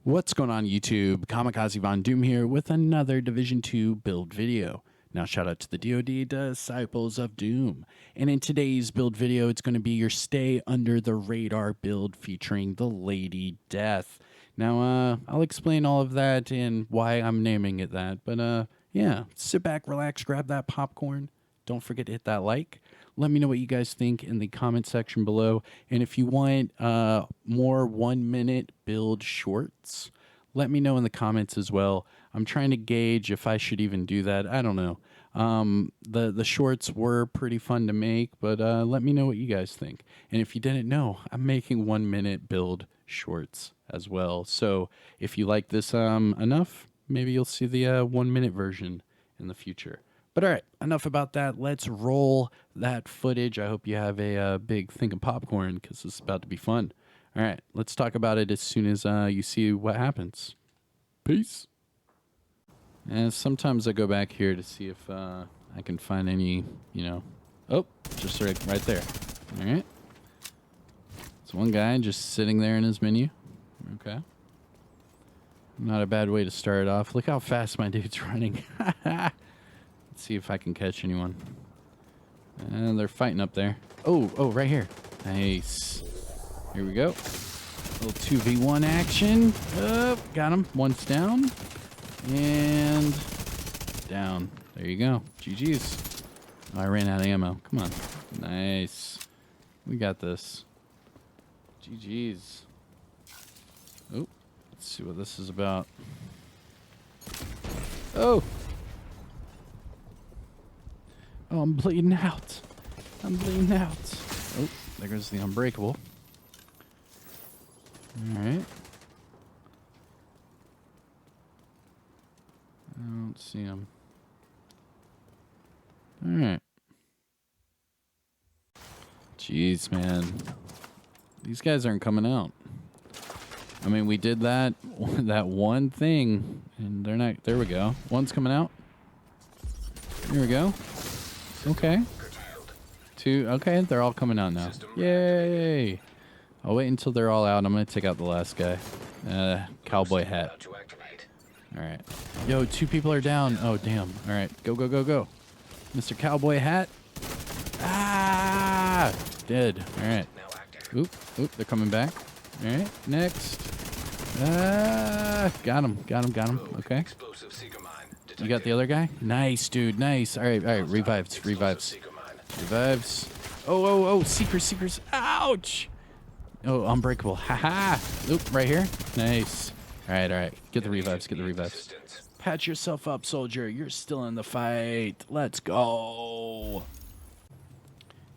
What's going on YouTube? Kamikazevondoom here with another Division 2 build video. Now shout out to the DoD Disciples of Doom. And in today's build video, it's going to be your Stay Under the Radar build featuring the Lady Death. Now, I'll explain all of that and why I'm naming it that. But yeah, sit back, relax, grab that popcorn. Don't forget to hit that like. Let me know what you guys think in the comment section below. And if you want more 1-minute build shorts, let me know in the comments as well. I'm trying to gauge if I should even do that. I don't know. The shorts were pretty fun to make, but let me know what you guys think. And if you didn't know, I'm making 1-minute build shorts as well. So if you like this enough, maybe you'll see the 1-minute version in the future. But all right, enough about that. Let's roll that footage. I hope you have a big thing of popcorn because this is about to be fun. All right, let's talk about it as soon as you see what happens. Peace. And sometimes I go back here to see if I can find any, oh, just right there. All right. It's one guy just sitting there in his menu. Okay. Not a bad way to start off. Look how fast my dude's running. See if I can catch anyone. And they're fighting up there. Oh, right here. Nice. Here we go. Little 2v1 action. Oh, got him. One's down. And down. There you go. GG's. Oh, I ran out of ammo. Come on. Nice. We got this. GG's. Oh, let's see what this is about. Oh! Oh, I'm bleeding out. I'm bleeding out. Oh, there goes the unbreakable. All right. I don't see him. All right. Jeez, man. These guys aren't coming out. I mean, we did that one thing, and they're not. There we go. One's coming out. Here we go. Okay. Two. Okay, they're all coming out now. Yay! I'll wait until they're all out. I'm gonna take out the last guy. Cowboy hat. All right. Yo, 2 people are down. Oh, damn. All right. Go, go, go, go. Mr. Cowboy hat. Ah! Dead. All right. Oop. They're coming back. All right. Next. Got him. Okay. You got the other guy? Nice, dude. Nice. All right. Revives. Oh. Seekers. Ouch. Oh, unbreakable. Haha. Oop, right here. Nice. All right. Get the revives. Patch yourself up, soldier. You're still in the fight. Let's go.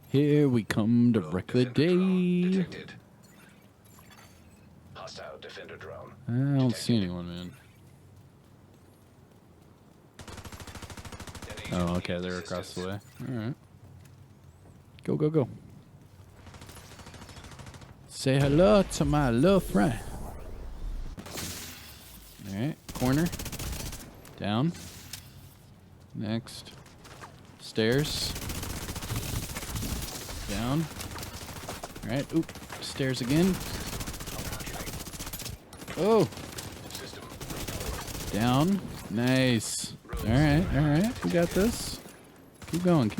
Here we come to wreck the day. Hostile defender drone. I don't see anyone, man. Oh, okay, they're across the way. All right. Go. Say hello to my little friend. All right, corner. Down. Next. Stairs. Down. All right, oop. Stairs again. Oh. Down. Nice. All right. We got this. Keep going.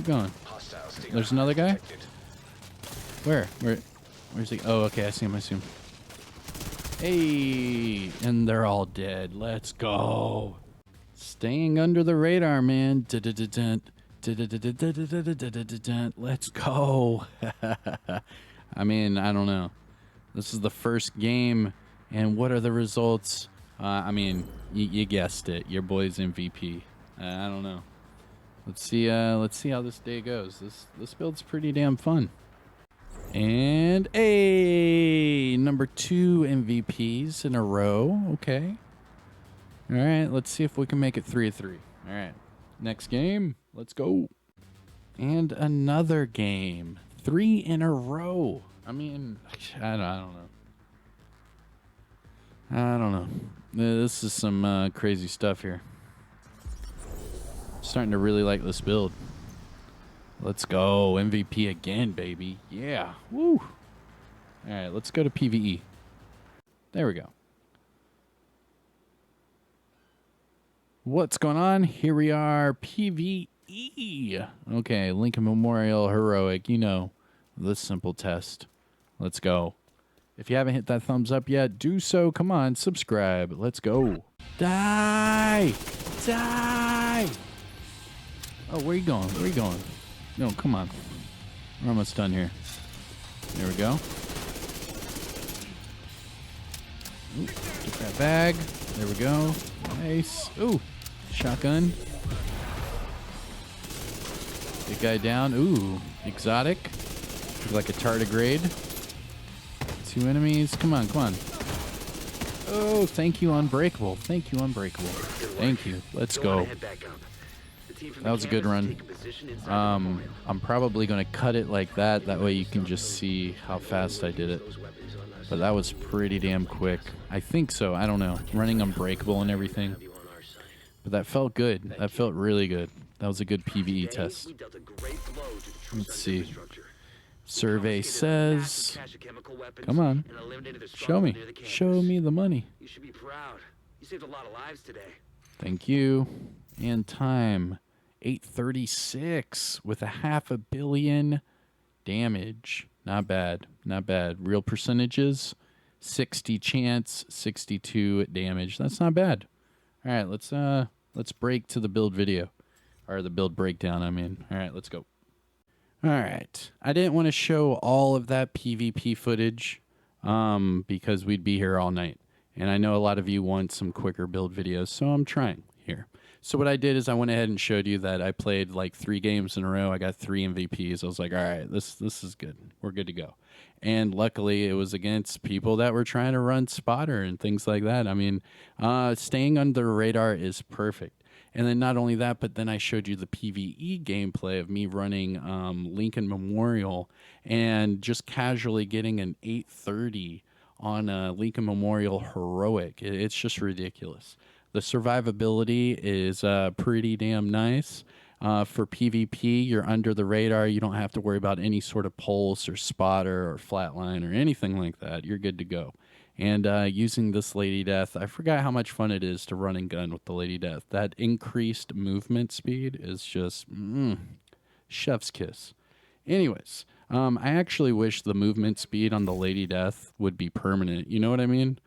There's another guy. Where's he? Oh, okay. I see him. Hey, and they're all dead. Let's go. Staying under the radar, man. Let's go. I mean, I don't know. This is the first game, and what are the results? I mean, you guessed it. Your boy's MVP. I don't know. Let's see how this day goes. This build's pretty damn fun. And number 2 MVPs in a row. Okay. All right. Let's see if we can make it 3 of 3. All right. Next game. Let's go. And another game. 3 in a row. I mean, I don't know. This is some crazy stuff here. Starting to really like this build. Let's go. MVP again, baby. Yeah. Woo. All right, let's go to PvE. There we go. What's going on? Here we are, PvE. Okay, Lincoln Memorial Heroic. You know, the simple test. Let's go. If you haven't hit that thumbs up yet, do so. Come on, subscribe. Let's go. Die! Die! Oh, where you going? Where you going? No, come on. We're almost done here. There we go. Ooh, get that bag. There we go. Nice. Ooh, shotgun. Big guy down. Ooh, exotic. Looks like a tardigrade. 2 enemies. Come on, come on. Oh, thank you, Unbreakable. Thank you, Unbreakable. Thank you. Let's go. That was a good run. I'm probably going to cut it like that. That way you can just see how fast I did it. But that was pretty damn quick. I think so. I don't know. Running Unbreakable and everything. But that felt good. That felt really good. That was a good PvE test. Let's see. Survey says... Come on. Show me. Show me the money. You should be proud. You saved a lot of lives today. Thank you. And time. 836 with a 500 million damage. Not bad. Not bad. Real percentages. 60 chance, 62 damage. That's not bad. All right, let's break to the build video. Or the build breakdown, I mean. All right, let's go. All right. I didn't want to show all of that PvP footage because we'd be here all night. And I know a lot of you want some quicker build videos, so I'm trying here. So what I did is I went ahead and showed you that I played like 3 games in a row. I got 3 MVPs. I was like, all right, this is good. We're good to go. And luckily it was against people that were trying to run spotter and things like that. I mean, staying under the radar is perfect. And then not only that, but then I showed you the PvE gameplay of me running Lincoln Memorial and just casually getting an 830 on Lincoln Memorial Heroic. It's just ridiculous. The survivability is pretty damn nice. For PvP, you're under the radar. You don't have to worry about any sort of pulse or spotter or flatline or anything like that. You're good to go. And using this Lady Death, I forgot how much fun it is to run and gun with the Lady Death. That increased movement speed is just chef's kiss. Anyways, I actually wish the movement speed on the Lady Death would be permanent. You know what I mean?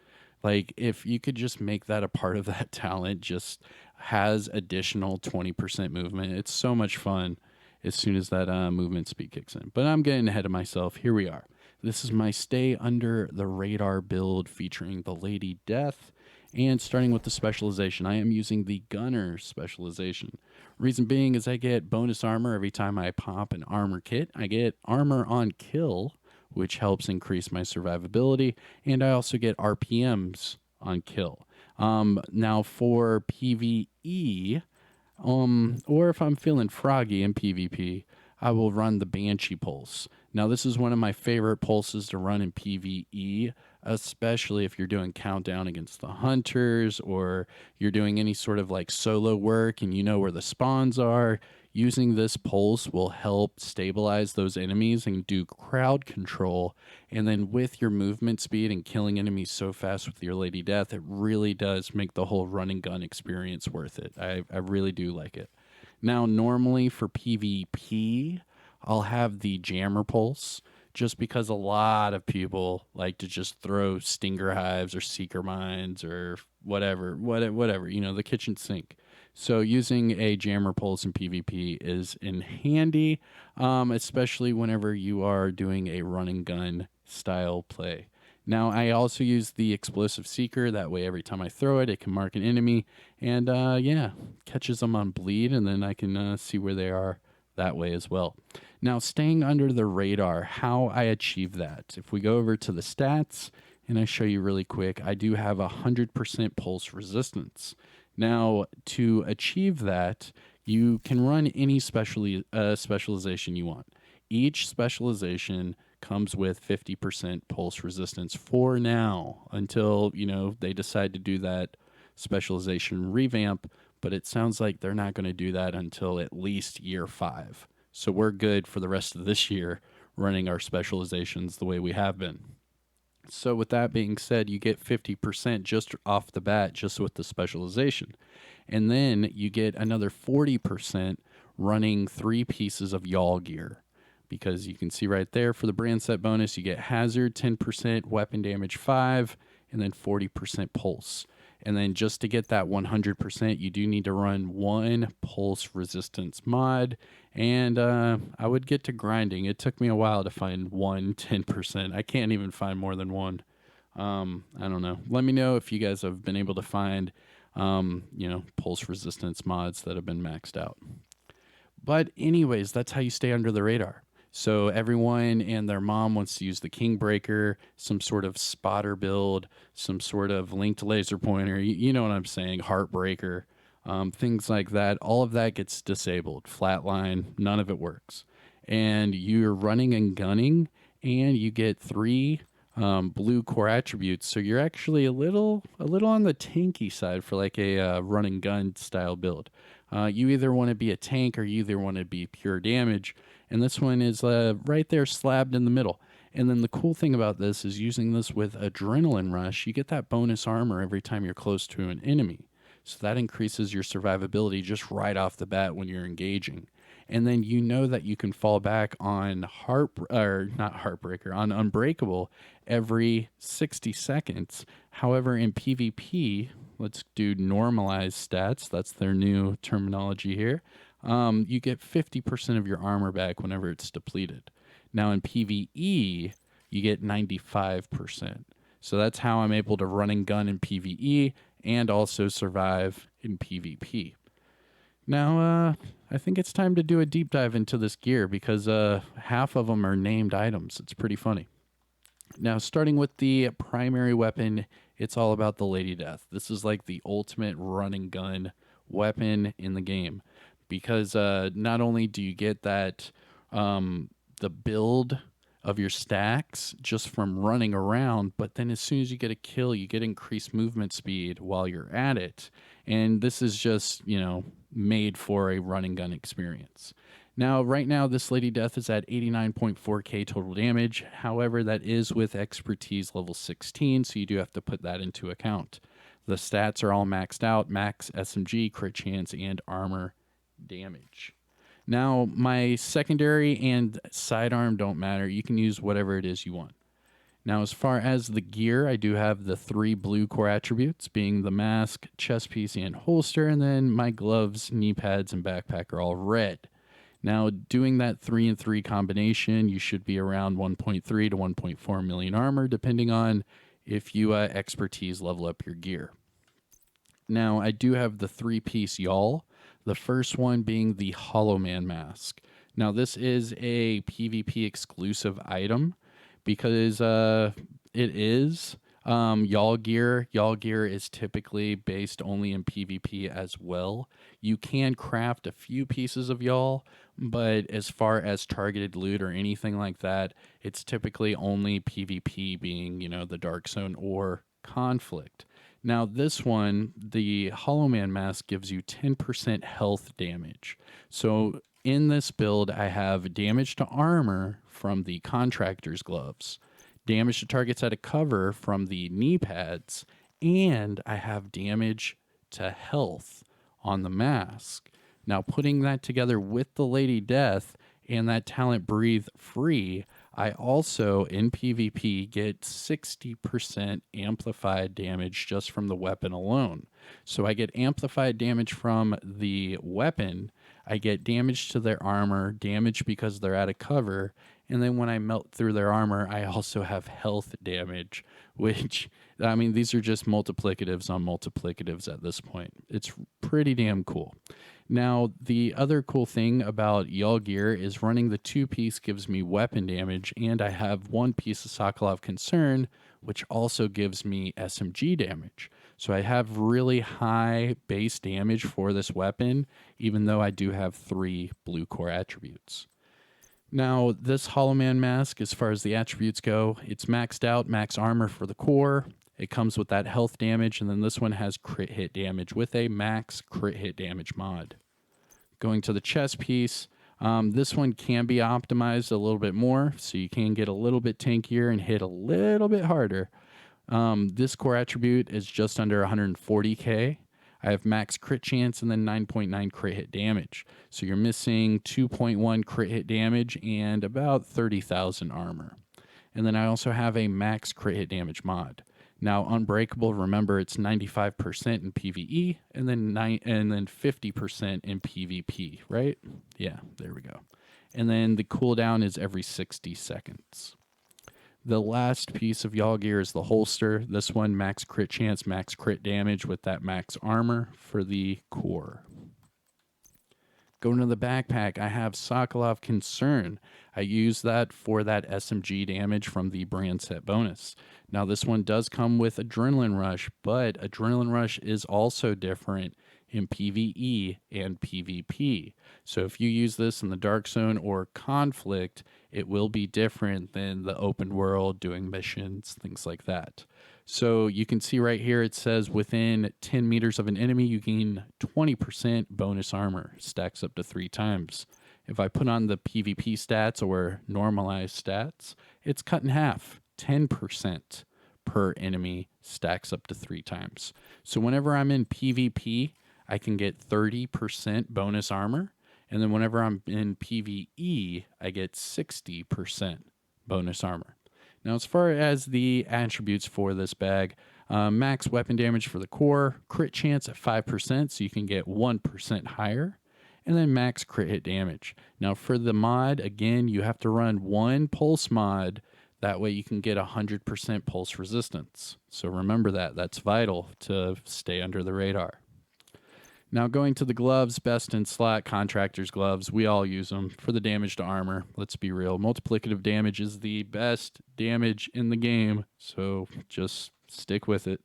Like, if you could just make that a part of that talent, just has additional 20% movement. It's so much fun as soon as that movement speed kicks in. But I'm getting ahead of myself. Here we are. This is my Stay Under the Radar build featuring the Lady Death. And starting with the specialization, I am using the Gunner specialization. Reason being is I get bonus armor every time I pop an armor kit. I get armor on kill, which helps increase my survivability, and I also get RPMs on kill. Now for PvE, or if I'm feeling froggy in PvP, I will run the Banshee Pulse. Now this is one of my favorite pulses to run in PvE, especially if you're doing countdown against the hunters or you're doing any sort of like solo work and you know where the spawns are. Using this pulse will help stabilize those enemies and do crowd control. And then with your movement speed and killing enemies so fast with your Lady Death, it really does make the whole run and gun experience worth it. I really do like it. Now, normally for PvP, I'll have the Jammer Pulse just because a lot of people like to just throw Stinger Hives or Seeker Mines or whatever, you know, the kitchen sink. So using a Jammer Pulse in PvP is in handy, especially whenever you are doing a run and gun style play. Now, I also use the Explosive Seeker. That way, every time I throw it, it can mark an enemy. And, yeah, catches them on bleed, and then I can see where they are that way as well. Now, staying under the radar, how I achieve that. If we go over to the stats, and I show you really quick, I do have 100% pulse resistance. Now, to achieve that, you can run any specialization you want. Each specialization comes with 50% pulse resistance for now until, you know, they decide to do that specialization revamp, but it sounds like they're not going to do that until at least year 5. So we're good for the rest of this year running our specializations the way we have been. So with that being said, you get 50% just off the bat, just with the specialization. And then you get another 40% running 3 pieces of y'all gear. Because you can see right there for the brand set bonus, you get hazard 10%, weapon damage 5, and then 40% pulse. And then just to get that 100%, you do need to run 1 pulse resistance mod. And I would get to grinding. It took me a while to find 10%. I can't even find more than 1. I don't know. Let me know if you guys have been able to find, pulse resistance mods that have been maxed out. But anyways, that's how you stay under the radar. So everyone and their mom wants to use the Kingbreaker, some sort of spotter build, some sort of linked laser pointer. You know what I'm saying? Heartbreaker, things like that. All of that gets disabled. Flatline, none of it works. And you're running and gunning, and you get 3 blue core attributes. So you're actually a little on the tanky side for like a run and gun style build. You either want to be a tank or you either want to be pure damage. And this one is right there slabbed in the middle. And then the cool thing about this is using this with Adrenaline Rush, you get that bonus armor every time you're close to an enemy. So that increases your survivability just right off the bat when you're engaging. And then you know that you can fall back on not Heartbreaker, on Unbreakable every 60 seconds. However, in PvP, let's do normalized stats. That's their new terminology here. You get 50% of your armor back whenever it's depleted. Now in PvE, you get 95%. So that's how I'm able to run and gun in PvE and also survive in PvP. Now, I think it's time to do a deep dive into this gear because half of them are named items. It's pretty funny. Now, starting with the primary weapon, it's all about the Lady Death. This is like the ultimate run and gun weapon in the game because not only do you get that the build of your stacks just from running around, but then as soon as you get a kill, you get increased movement speed while you're at it. And this is just, made for a run and gun experience. Now, right now, this Lady Death is at 89.4k total damage. However, that is with expertise level 16, so you do have to put that into account. The stats are all maxed out: max SMG, crit chance, and armor damage. Now, my secondary and sidearm don't matter. You can use whatever it is you want. Now, as far as the gear, I do have the 3 blue core attributes, being the mask, chest piece, and holster, and then my gloves, knee pads, and backpack are all red. Now, doing that 3 and 3 combination, you should be around 1.3 to 1.4 million armor, depending on if you expertise level up your gear. Now, I do have the 3-piece y'all, the first one being the Hollow Man mask. Now, this is a PvP exclusive item because it is y'all gear. Y'all gear is typically based only in PvP as well. You can craft a few pieces of y'all, but as far as targeted loot or anything like that, it's typically only PvP, being, the Dark Zone or Conflict. Now, this one, the Hollow Man mask, gives you 10% health damage. So in this build, I have damage to armor from the Contractor's gloves, damage to targets out of cover from the knee pads, and I have damage to health on the mask. Now, putting that together with the Lady Death and that talent Breathe Free, I also, in PvP, get 60% amplified damage just from the weapon alone. So I get amplified damage from the weapon, I get damage to their armor, damage because they're out of cover, and then when I melt through their armor, I also have health damage, which, these are just multiplicatives on multiplicatives at this point. It's pretty damn cool. Now, the other cool thing about y'all gear is running the 2-piece gives me weapon damage, and I have 1 piece of Sokolov Concern, which also gives me SMG damage. So I have really high base damage for this weapon, even though I do have 3 blue core attributes. Now, this Hollow Man mask, as far as the attributes go, it's maxed out, max armor for the core. It comes with that health damage, and then this one has crit hit damage with a max crit hit damage mod. Going to the chest piece, This one can be optimized a little bit more, so you can get a little bit tankier and hit a little bit harder. This core attribute is just under 140k. I have max crit chance and then 9.9 crit hit damage. So you're missing 2.1 crit hit damage and about 30,000 armor. And then I also have a max crit hit damage mod. Now, Unbreakable, remember it's 95% in PvE and then 50% in PvP, right? Yeah, there we go. And then the cooldown is every 60 seconds. The last piece of y'all gear is the holster. This one, max crit chance, max crit damage with that max armor for the core. Going to the backpack, I have Sokolov Concern. I use that for that SMG damage from the brand set bonus. Now, this one does come with Adrenaline Rush, but Adrenaline Rush is also different in PvE and PvP. So if you use this in the Dark Zone or Conflict, it will be different than the open world, doing missions, things like that. So you can see right here, it says within 10 meters of an enemy, you gain 20% bonus armor, stacks up to 3 times. If I put on the PvP stats or normalized stats, it's cut in half, 10% per enemy, stacks up to 3 times. So whenever I'm in PvP, I can get 30% bonus armor. And then whenever I'm in PvE, I get 60% bonus armor. Now, as far as the attributes for this bag, max weapon damage for the core, crit chance at 5%, so you can get 1% higher, and then max crit hit damage. Now, for the mod, again, you have to run one pulse mod. That way you can get 100% pulse resistance. So remember that. That's vital to stay under the radar. Now, going to the gloves, best in slot, contractor's gloves. We all use them for the damage to armor. Let's be real. Multiplicative damage is the best damage in the game, so just stick with it.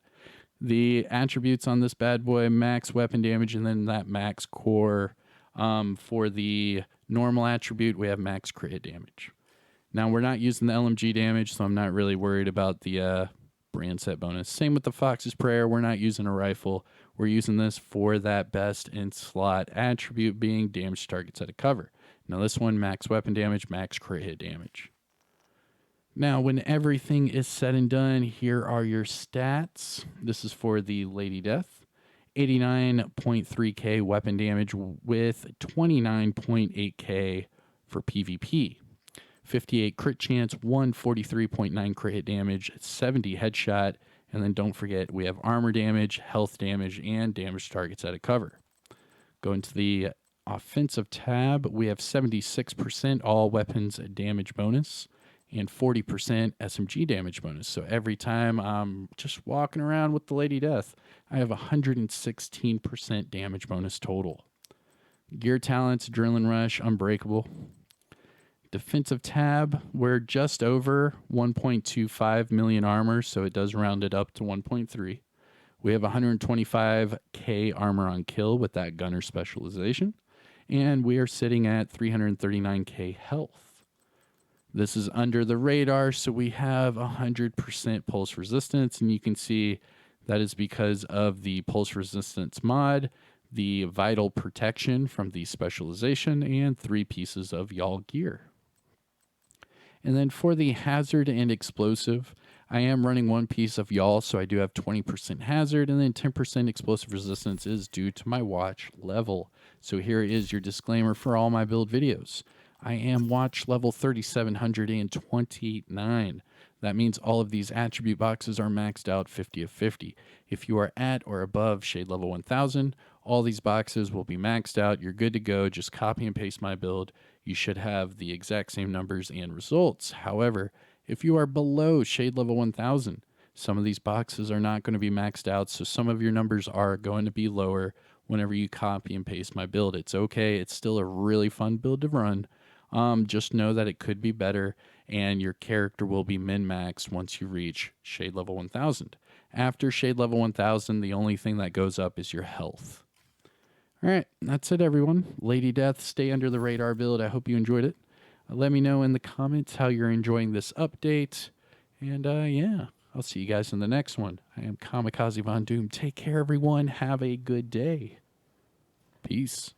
The attributes on this bad boy, max weapon damage, and then that max core. For the normal attribute, we have max crit hit damage. Now, we're not using the LMG damage, so I'm not really worried about the brand set bonus. Same with the Fox's Prayer. We're not using a rifle. We're using this for that best in slot attribute being damage targets at a cover. Now this one, max weapon damage, max crit hit damage. Now when everything is said and done, here are your stats. This is for the Lady Death. 89.3k weapon damage with 29.8k for PvP. 58 crit chance, 143.9 crit hit damage, 70 headshot, and then don't forget we have armor damage, health damage, and damage targets at a cover. Going to the offensive tab, we have 76% all weapons damage bonus and 40% SMG damage bonus. So every time I'm just walking around with the Lady Death, I have 116% damage bonus total. Gear talents, Adrenaline Rush, Unbreakable. Defensive tab, we're just over 1.25 million armor, so it does round it up to 1.3. We have 125k armor on kill with that gunner specialization, and we are sitting at 339k health. This is under the radar, so we have 100% pulse resistance, and you can see that is because of the pulse resistance mod, the vital protection from the specialization, and 3 pieces of y'all gear. And then for the hazard and explosive, I am running 1 piece of y'all, so I do have 20% hazard, and then 10% explosive resistance is due to my watch level. So here is your disclaimer for all my build videos. I am watch level 3729. That means all of these attribute boxes are maxed out 50 of 50. If you are at or above shade level 1000, all these boxes will be maxed out. You're good to go. Just copy and paste my build. You should have the exact same numbers and results. However, if you are below shade level 1000, some of these boxes are not going to be maxed out, so some of your numbers are going to be lower whenever you copy and paste my build. It's okay. It's still a really fun build to run. Just know that it could be better, and your character will be min-maxed once you reach shade level 1000. After shade level 1000, the only thing that goes up is your health. All right, that's it, everyone. Lady Death, stay under the radar build. I hope you enjoyed it. Let me know in the comments how you're enjoying this update. And yeah, I'll see you guys in the next one. I am Kamikazevondoom. Take care, everyone. Have a good day. Peace.